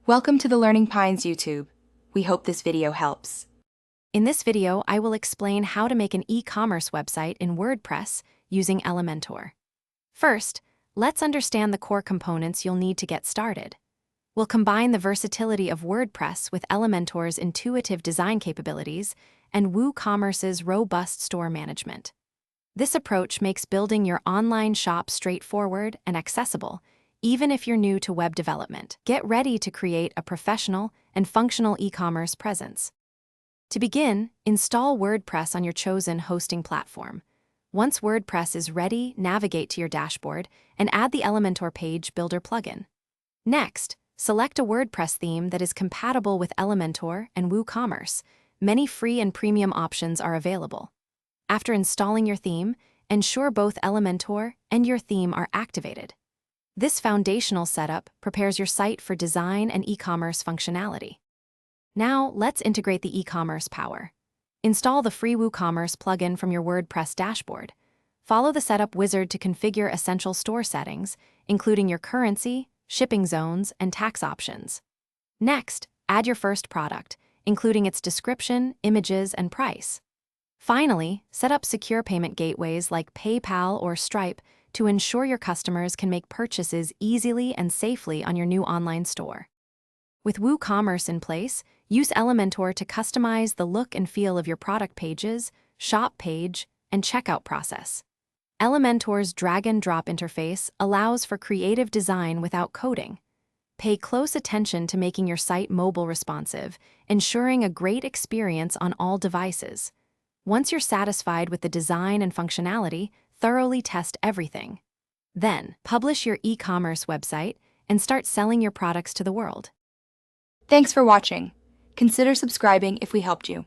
Welcome to the Learning Pines YouTube. We hope this video helps. In this video, I will explain how to make an e-commerce website in WordPress using Elementor. First, let's understand the core components you'll need to get started. We'll combine the versatility of WordPress with Elementor's intuitive design capabilities and WooCommerce's robust store management. This approach makes building your online shop straightforward and accessible, even if you're new to web development. Get ready to create a professional and functional e-commerce presence. To begin, install WordPress on your chosen hosting platform. Once WordPress is ready, navigate to your dashboard and add the Elementor Page Builder plugin. Next, select a WordPress theme that is compatible with Elementor and WooCommerce. Many free and premium options are available. After installing your theme, ensure both Elementor and your theme are activated. This foundational setup prepares your site for design and e-commerce functionality. Now, let's integrate the e-commerce power. Install the free WooCommerce plugin from your WordPress dashboard. Follow the setup wizard to configure essential store settings, including your currency, shipping zones, and tax options. Next, add your first product, including its description, images, and price. Finally, set up secure payment gateways like PayPal or Stripe to ensure your customers can make purchases easily and safely on your new online store. With WooCommerce in place, use Elementor to customize the look and feel of your product pages, shop page, and checkout process. Elementor's drag-and-drop interface allows for creative design without coding. Pay close attention to making your site mobile responsive, ensuring a great experience on all devices. Once you're satisfied with the design and functionality, thoroughly test everything. Then, publish your e-commerce website and start selling your products to the world. Thanks for watching. Consider subscribing if we helped you.